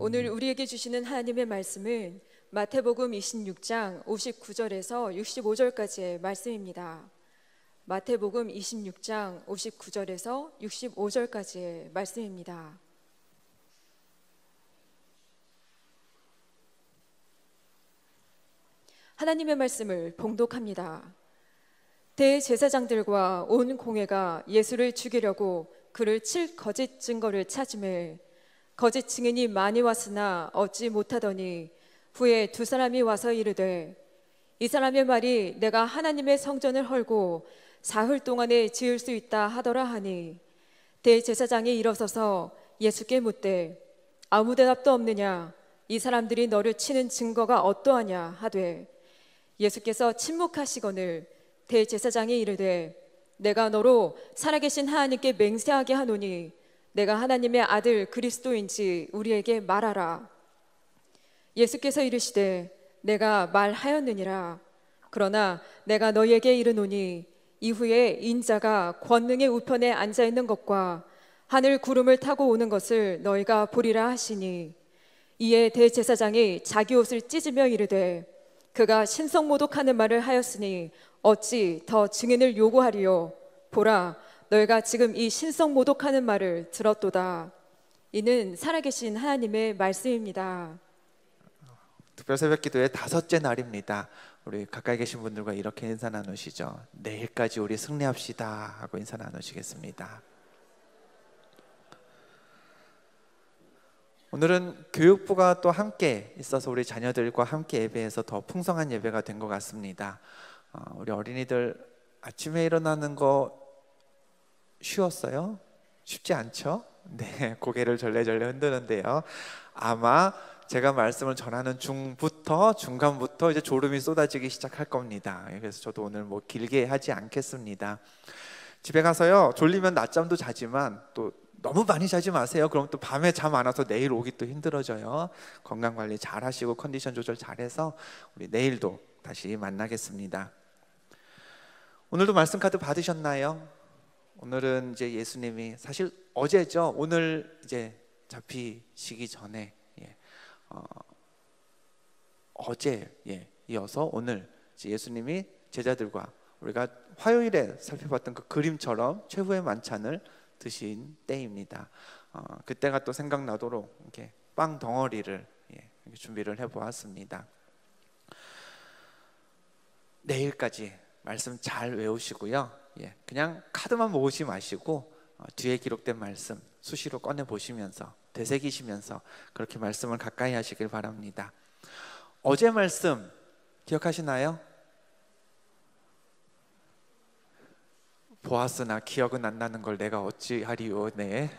오늘 우리에게 주시는 하나님의 말씀은 마태복음 26장 59절에서 65절까지의 말씀입니다. 마태복음 26장 59절에서 65절까지의 말씀입니다. 하나님의 말씀을 봉독합니다. 대제사장들과 온 공회가 예수를 죽이려고 그를 칠 거짓 증거를 찾으매 거짓 증인이 많이 왔으나 얻지 못하더니 후에 두 사람이 와서 이르되 이 사람의 말이 내가 하나님의 성전을 헐고 사흘 동안에 지을 수 있다 하더라 하니 대제사장이 일어서서 예수께 묻되 아무 대답도 없느냐 이 사람들이 너를 치는 증거가 어떠하냐 하되 예수께서 침묵하시거늘 대제사장이 이르되 내가 너로 살아계신 하나님께 맹세하게 하노니 내가 하나님의 아들 그리스도인지 우리에게 말하라. 예수께서 이르시되 내가 말하였느니라. 그러나 내가 너희에게 이르노니 이후에 인자가 권능의 우편에 앉아있는 것과 하늘 구름을 타고 오는 것을 너희가 보리라 하시니 이에 대제사장이 자기 옷을 찢으며 이르되 그가 신성모독하는 말을 하였으니 어찌 더 증인을 요구하리요. 보라 너희가 지금 이 신성모독하는 말을 들었도다. 이는 살아계신 하나님의 말씀입니다. 특별새벽기도의 5째 날입니다. 우리 가까이 계신 분들과 이렇게 인사 나누시죠. 내일까지 우리 승리합시다 하고 인사 나누시겠습니다. 오늘은 교육부가 또 함께 있어서 우리 자녀들과 함께 예배해서 더 풍성한 예배가 된 것 같습니다. 우리 어린이들 아침에 일어나는 거 쉬웠어요? 쉽지 않죠? 네, 고개를 절레절레 흔드는데요. 아마 제가 말씀을 전하는 중간부터 이제 졸음이 쏟아지기 시작할 겁니다. 그래서 저도 오늘 뭐 길게 하지 않겠습니다. 집에 가서요, 졸리면 낮잠도 자지만 또 너무 많이 자지 마세요. 그럼 또 밤에 잠 안 와서 내일 오기 또 힘들어져요. 건강관리 잘 하시고 컨디션 조절 잘해서 우리 내일도 다시 만나겠습니다. 오늘도 말씀 카드 받으셨나요? 오늘은 이제 예수님이 사실 어제죠. 오늘 이제 잡히시기 전에 어제 이어서 오늘 이제 예수님이 제자들과 우리가 화요일에 살펴봤던 그 그림처럼 최후의 만찬을 드신 때입니다. 그때가 또 생각나도록 이렇게 빵 덩어리를 이렇게 준비를 해보았습니다. 내일까지 말씀 잘 외우시고요. 그냥 카드만 모으지 마시고 뒤에 기록된 말씀 수시로 꺼내 보시면서 되새기시면서 그렇게 말씀을 가까이 하시길 바랍니다. 어제 말씀 기억하시나요? 보았으나 기억은 안 나는 걸 내가 어찌하리요. 네.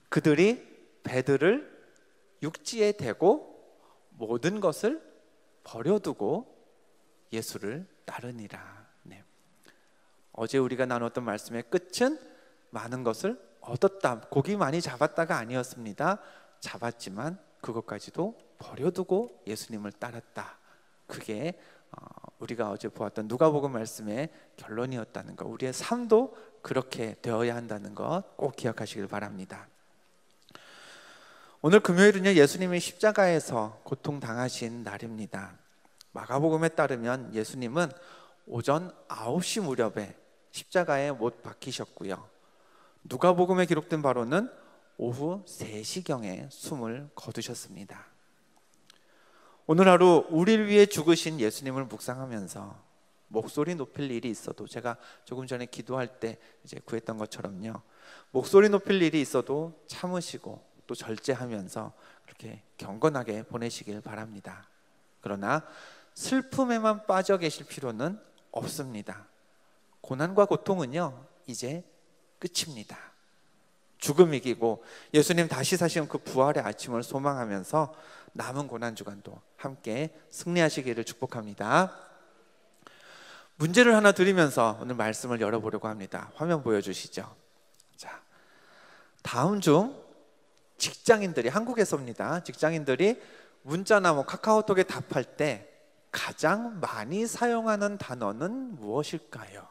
그들이 배들을 육지에 대고 모든 것을 버려두고 예수를 따르니라. 네. 어제 우리가 나눴던 말씀의 끝은 많은 것을 얻었다, 고기 많이 잡았다가 아니었습니다. 잡았지만 그것까지도 버려두고 예수님을 따랐다. 그게 우리가 어제 보았던 누가복음 말씀의 결론이었다는 것, 우리의 삶도 그렇게 되어야 한다는 것 꼭 기억하시길 바랍니다. 오늘 금요일은요, 예수님이 십자가에서 고통당하신 날입니다. 마가복음에 따르면 예수님은 오전 9시 무렵에 십자가에 못 박히셨고요. 누가복음에 기록된 바로는 오후 3시경에 숨을 거두셨습니다. 오늘 하루 우리를 위해 죽으신 예수님을 묵상하면서 목소리 높일 일이 있어도, 제가 조금 전에 기도할 때 이제 구했던 것처럼요, 목소리 높일 일이 있어도 참으시고 또 절제하면서 그렇게 경건하게 보내시길 바랍니다. 그러나 슬픔에만 빠져 계실 필요는 없습니다. 고난과 고통은요, 이제 끝입니다. 죽음 이기고 예수님 다시 사신 그 부활의 아침을 소망하면서 남은 고난주간도 함께 승리하시기를 축복합니다. 문제를 하나 드리면서 오늘 말씀을 열어보려고 합니다. 화면 보여주시죠. 자, 다음 중 직장인들이, 한국에서입니다. 직장인들이 문자나 카카오톡에 답할 때 가장 많이 사용하는 단어는 무엇일까요?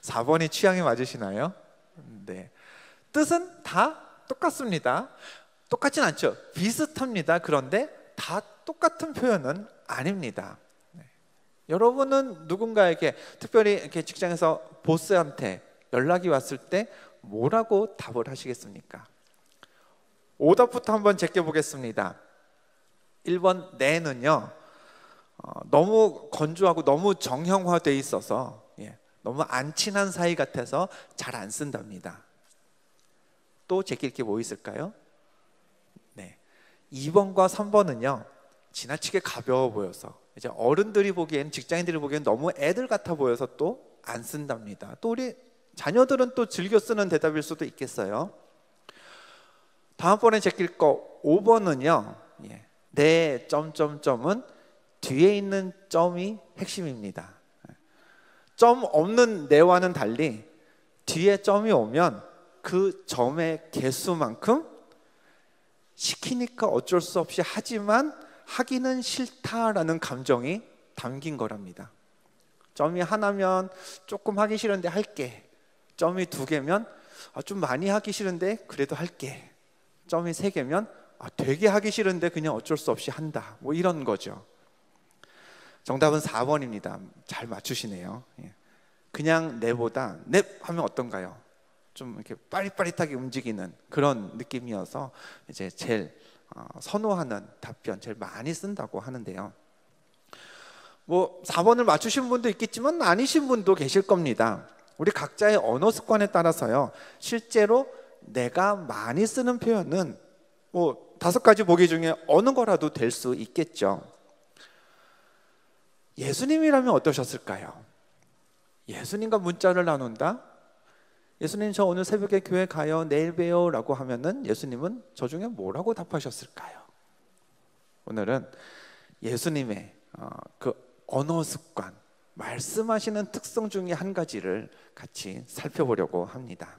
4번이 취향이 맞으시나요? 네. 뜻은 다 똑같습니다. 똑같진 않죠. 비슷합니다. 그런데 다 똑같은 표현은 아닙니다. 여러분은 누군가에게 특별히 이렇게 직장에서 보스한테 연락이 왔을 때 뭐라고 답을 하시겠습니까? 오답부터 한번 제껴보겠습니다. 1번 네는요, 너무 건조하고 너무 정형화되어 있어서 너무 안 친한 사이 같아서 잘 안 쓴답니다. 또 제낄 게 뭐 있을까요? 네, 2번과 3번은요 지나치게 가벼워 보여서, 이제 어른들이 보기엔, 직장인들이 보기엔 너무 애들 같아 보여서 또 안 쓴답니다. 또 우리 자녀들은 또 즐겨 쓰는 대답일 수도 있겠어요. 다음번에 제낄 거 5번은요, 내 점점점은 뒤에 있는 점이 핵심입니다. 점 없는 내와는 달리 뒤에 점이 오면 그 점의 개수만큼 시키니까 어쩔 수 없이 하지만 하기는 싫다라는 감정이 담긴 거랍니다. 점이 하나면 조금 하기 싫은데 할게. 점이 2개면 좀 많이 하기 싫은데 그래도 할게. 점이 3개면 되게 하기 싫은데 그냥 어쩔 수 없이 한다. 뭐 이런 거죠. 정답은 4번입니다. 잘 맞추시네요. 그냥 내보다 넵 하면 어떤가요? 좀 이렇게 빠릿빠릿하게 움직이는 그런 느낌이어서 이제 제일 선호하는 답변, 제일 많이 쓴다고 하는데요. 뭐 4번을 맞추신 분도 있겠지만 아니신 분도 계실 겁니다. 우리 각자의 언어 습관에 따라서요, 실제로 내가 많이 쓰는 표현은 뭐 5가지 보기 중에 어느 거라도 될 수 있겠죠. 예수님이라면 어떠셨을까요? 예수님과 문자를 나눈다? 예수님 저 오늘 새벽에 교회 가요, 내일 봬요 라고 하면은 예수님은 저 중에 뭐라고 답하셨을까요? 오늘은 예수님의 그 언어 습관, 말씀하시는 특성 중에 한 가지를 같이 살펴보려고 합니다.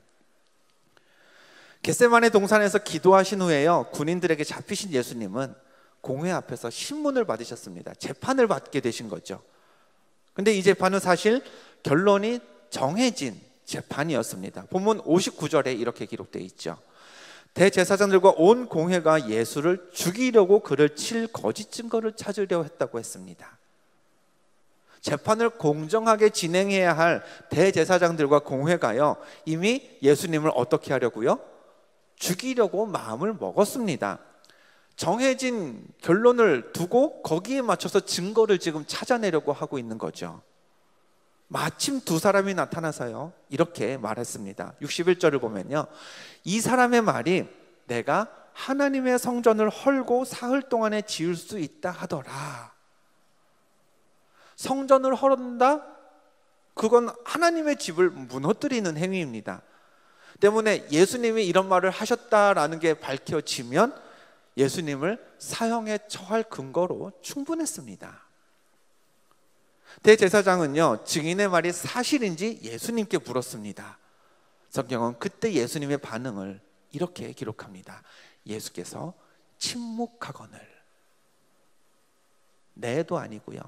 겟세마네 동산에서 기도하신 후에요, 군인들에게 잡히신 예수님은 공회 앞에서 신문을 받으셨습니다. 재판을 받게 되신 거죠. 근데 이 재판은 사실 결론이 정해진 재판이었습니다. 본문 59절에 이렇게 기록되어 있죠. 대제사장들과 온 공회가 예수를 죽이려고 그를 칠 거짓 증거를 찾으려 했다고 했습니다. 재판을 공정하게 진행해야 할 대제사장들과 공회가요, 이미 예수님을 어떻게 하려고요? 죽이려고 마음을 먹었습니다. 정해진 결론을 두고 거기에 맞춰서 증거를 지금 찾아내려고 하고 있는 거죠. 마침 2사람이 나타나서요 이렇게 말했습니다. 61절을 보면요, 이 사람의 말이 내가 하나님의 성전을 헐고 사흘 동안에 지을 수 있다 하더라. 성전을 헐은다? 그건 하나님의 집을 무너뜨리는 행위입니다. 때문에 예수님이 이런 말을 하셨다라는 게 밝혀지면 예수님을 사형에 처할 근거로 충분했습니다. 대제사장은요, 증인의 말이 사실인지 예수님께 물었습니다. 성경은 그때 예수님의 반응을 이렇게 기록합니다. 예수께서 침묵하거늘. 네도 아니고요,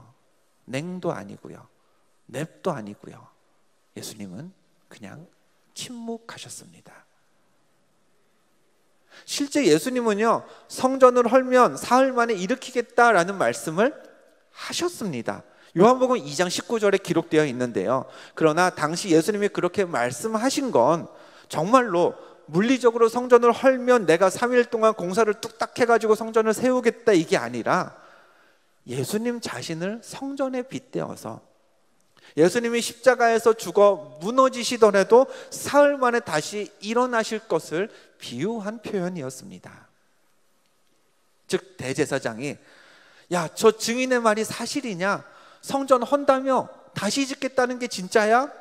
냉도 아니고요, 넵도 아니고요. 예수님은 그냥 침묵하셨습니다. 실제 예수님은요, 성전을 헐면 사흘 만에 일으키겠다라는 말씀을 하셨습니다. 요한복음 2장 19절에 기록되어 있는데요, 그러나 당시 예수님이 그렇게 말씀하신 건 정말로 물리적으로 성전을 헐면 내가 3일 동안 공사를 뚝딱 해가지고 성전을 세우겠다 이게 아니라 예수님 자신을 성전에 빗대어서 예수님이 십자가에서 죽어 무너지시더라도 사흘 만에 다시 일어나실 것을 비유한 표현이었습니다. 즉 대제사장이 야, 저 증인의 말이 사실이냐? 성전 헌다며 다시 짓겠다는 게 진짜야?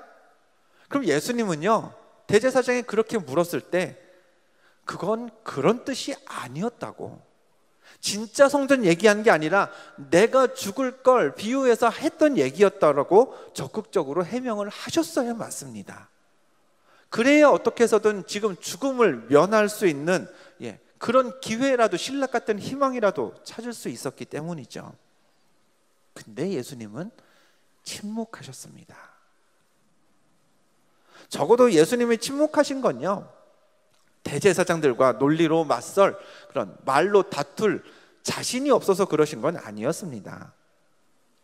그럼 예수님은요, 대제사장이 그렇게 물었을 때 그건 그런 뜻이 아니었다고, 진짜 성전 얘기한 게 아니라 내가 죽을 걸 비유해서 했던 얘기였다라고 적극적으로 해명을 하셨어야 맞습니다. 그래야 어떻게 해서든 지금 죽음을 면할 수 있는 그런 기회라도, 신락 같은 희망이라도 찾을 수 있었기 때문이죠. 근데 예수님은 침묵하셨습니다. 적어도 예수님이 침묵하신 건요, 대제사장들과 논리로 맞설, 그런 말로 다툴 자신이 없어서 그러신 건 아니었습니다.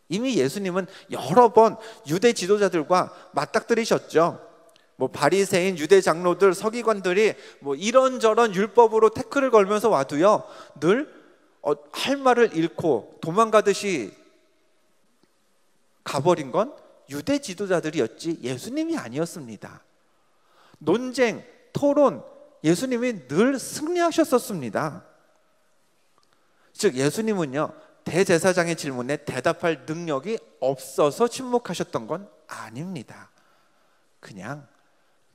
이미 예수님은 여러 번 유대 지도자들과 맞닥뜨리셨죠. 바리새인 유대 장로들, 서기관들이 이런저런 율법으로 태클을 걸면서 와도요, 늘 할 말을 잃고 도망가듯이 가버린 건 유대 지도자들이었지 예수님이 아니었습니다. 논쟁, 토론, 예수님이 늘 승리하셨었습니다. 즉 예수님은요, 대제사장의 질문에 대답할 능력이 없어서 침묵하셨던 건 아닙니다. 그냥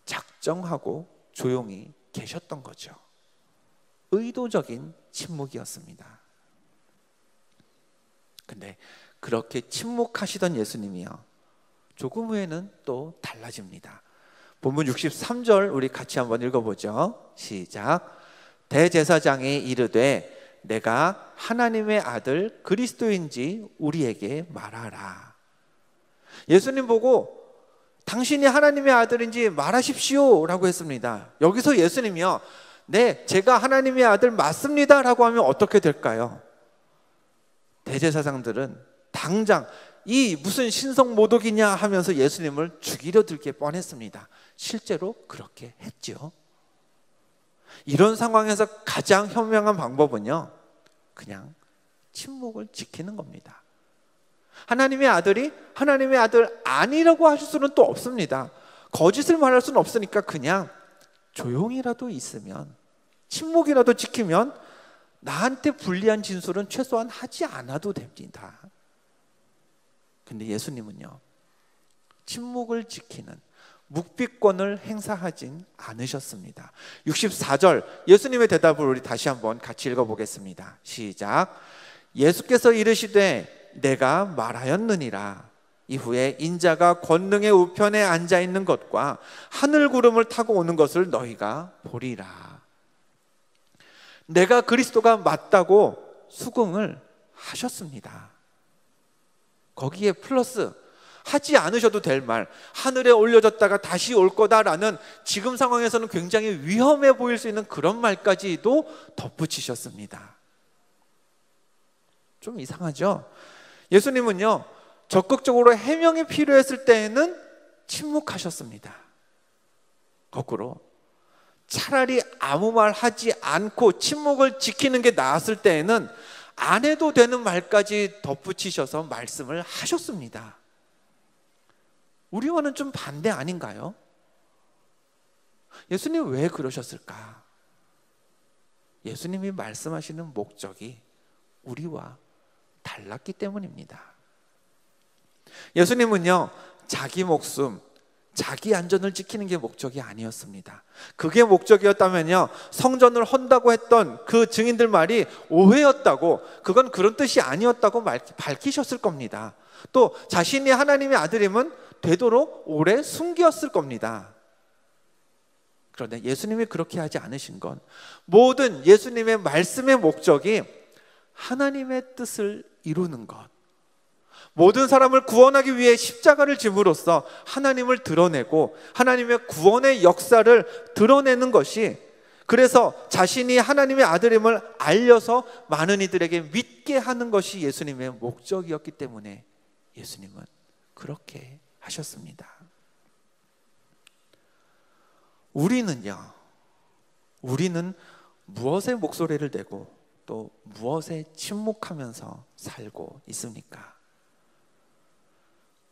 작정하고 조용히 계셨던 거죠. 의도적인 침묵이었습니다. 근데 그렇게 침묵하시던 예수님이요, 조금 후에는 또 달라집니다. 본문 63절 우리 같이 한번 읽어보죠. 시작. 대제사장이 이르되 내가 하나님의 아들 그리스도인지 우리에게 말하라. 예수님 보고 당신이 하나님의 아들인지 말하십시오 라고 했습니다. 여기서 예수님이요, 네, 제가 하나님의 아들 맞습니다 라고 하면 어떻게 될까요? 대제사장들은 당장 이 무슨 신성모독이냐 하면서 예수님을 죽이려 들게 뻔했습니다. 실제로 그렇게 했죠. 이런 상황에서 가장 현명한 방법은요, 그냥 침묵을 지키는 겁니다. 하나님의 아들이 하나님의 아들 아니라고 하실 수는 또 없습니다. 거짓을 말할 수는 없으니까 그냥 조용히라도 있으면, 침묵이라도 지키면 나한테 불리한 진술은 최소한 하지 않아도 됩니다. 근데 예수님은요, 침묵을 지키는 묵비권을 행사하진 않으셨습니다. 64절 예수님의 대답을 우리 다시 한번 같이 읽어보겠습니다. 시작. 예수께서 이르시되 내가 말하였느니라. 이후에 인자가 권능의 우편에 앉아있는 것과 하늘 구름을 타고 오는 것을 너희가 보리라. 내가 그리스도가 맞다고 수긍을 하셨습니다. 거기에 플러스 하지 않으셔도 될 말, 하늘에 올려졌다가 다시 올 거다라는 지금 상황에서는 굉장히 위험해 보일 수 있는 그런 말까지도 덧붙이셨습니다. 좀 이상하죠? 예수님은요, 적극적으로 해명이 필요했을 때에는 침묵하셨습니다. 거꾸로 차라리 아무 말 하지 않고 침묵을 지키는 게 나았을 때에는 안 해도 되는 말까지 덧붙이셔서 말씀을 하셨습니다. 우리와는 좀 반대 아닌가요? 예수님 왜 그러셨을까? 예수님이 말씀하시는 목적이 우리와 달랐기 때문입니다. 예수님은요, 자기 목숨, 자기 안전을 지키는 게 목적이 아니었습니다. 그게 목적이었다면요, 성전을 헌다고 했던 그 증인들 말이 오해였다고, 그건 그런 뜻이 아니었다고 밝히셨을 겁니다. 또 자신이 하나님의 아들임은 되도록 오래 숨겼을 겁니다. 그런데 예수님이 그렇게 하지 않으신 건 모든 예수님의 말씀의 목적이 하나님의 뜻을 이루는 것, 모든 사람을 구원하기 위해 십자가를 짐으로써 하나님을 드러내고 하나님의 구원의 역사를 드러내는 것이, 그래서 자신이 하나님의 아들임을 알려서 많은 이들에게 믿게 하는 것이 예수님의 목적이었기 때문에 예수님은 그렇게 하셨습니다. 우리는 무엇에 목소리를 내고 또 무엇에 침묵하면서 살고 있습니까?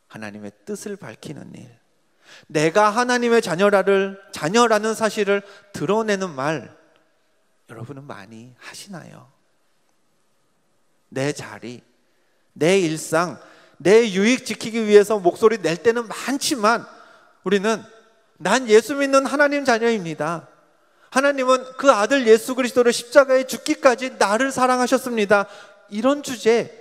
하나님의 뜻을 밝히는 일, 내가 하나님의 자녀라는 사실을 드러내는 말, 여러분은 많이 하시나요? 내 자리, 내 일상, 내 유익 지키기 위해서 목소리 낼 때는 많지만 우리는 난 예수 믿는 하나님 자녀입니다. 하나님은 그 아들 예수 그리스도를 십자가에 죽기까지 나를 사랑하셨습니다. 이런 주제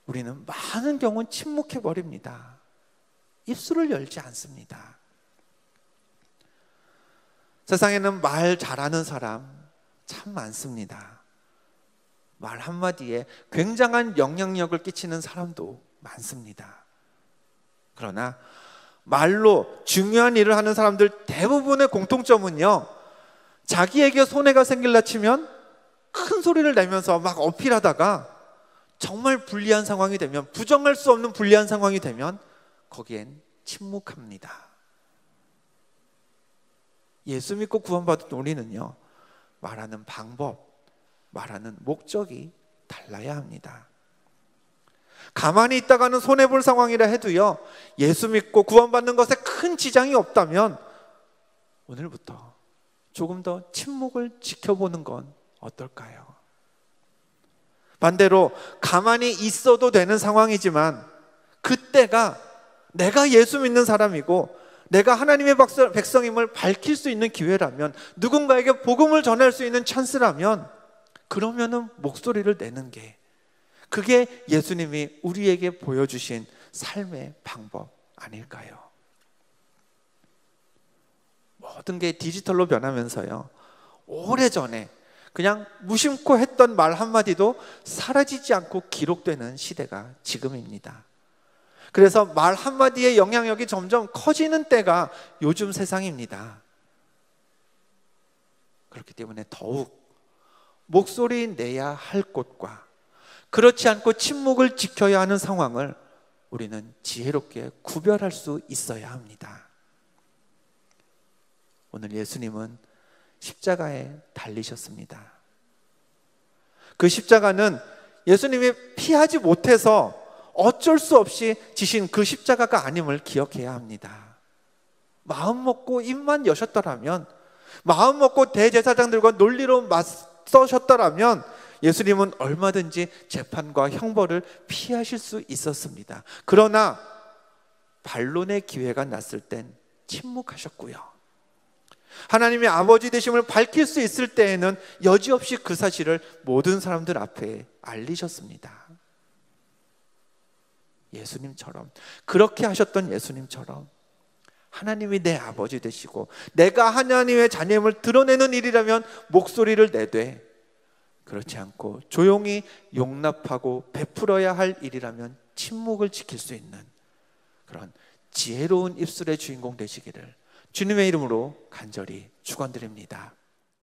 우리는 많은 경우는 침묵해버립니다. 입술을 열지 않습니다. 세상에는 말 잘하는 사람 참 많습니다. 말 한마디에 굉장한 영향력을 끼치는 사람도 많습니다. 그러나 말로 중요한 일을 하는 사람들 대부분의 공통점은요, 자기에게 손해가 생길라 치면 큰 소리를 내면서 막 어필하다가 정말 불리한 상황이 되면, 부정할 수 없는 불리한 상황이 되면 거기엔 침묵합니다. 예수 믿고 구원받은 우리는요, 말하는 방법, 말하는 목적이 달라야 합니다. 가만히 있다가는 손해볼 상황이라 해도요, 예수 믿고 구원받는 것에 큰 지장이 없다면 오늘부터 조금 더 침묵을 지켜보는 건 어떨까요? 반대로 가만히 있어도 되는 상황이지만 그때가 내가 예수 믿는 사람이고 내가 하나님의 백성임을 밝힐 수 있는 기회라면, 누군가에게 복음을 전할 수 있는 찬스라면, 그러면은 목소리를 내는 게, 그게 예수님이 우리에게 보여주신 삶의 방법 아닐까요? 모든 게 디지털로 변하면서요, 오래전에 그냥 무심코 했던 말 한마디도 사라지지 않고 기록되는 시대가 지금입니다. 그래서 말 한마디의 영향력이 점점 커지는 때가 요즘 세상입니다. 그렇기 때문에 더욱 목소리 내야 할 곳과 그렇지 않고 침묵을 지켜야 하는 상황을 우리는 지혜롭게 구별할 수 있어야 합니다. 오늘 예수님은 십자가에 달리셨습니다. 그 십자가는 예수님이 피하지 못해서 어쩔 수 없이 지신 그 십자가가 아님을 기억해야 합니다. 마음 먹고 입만 여셨더라면, 마음 먹고 대제사장들과 논리로 맞서셨더라면 예수님은 얼마든지 재판과 형벌을 피하실 수 있었습니다. 그러나 반론의 기회가 났을 땐 침묵하셨고요, 하나님의 아버지 되심을 밝힐 수 있을 때에는 여지없이 그 사실을 모든 사람들 앞에 알리셨습니다. 예수님처럼, 그렇게 하셨던 예수님처럼 하나님이 내 아버지 되시고 내가 하나님의 자녀임을 드러내는 일이라면 목소리를 내되, 그렇지 않고 조용히 용납하고 베풀어야 할 일이라면 침묵을 지킬 수 있는 그런 지혜로운 입술의 주인공 되시기를 주님의 이름으로 간절히 축원드립니다.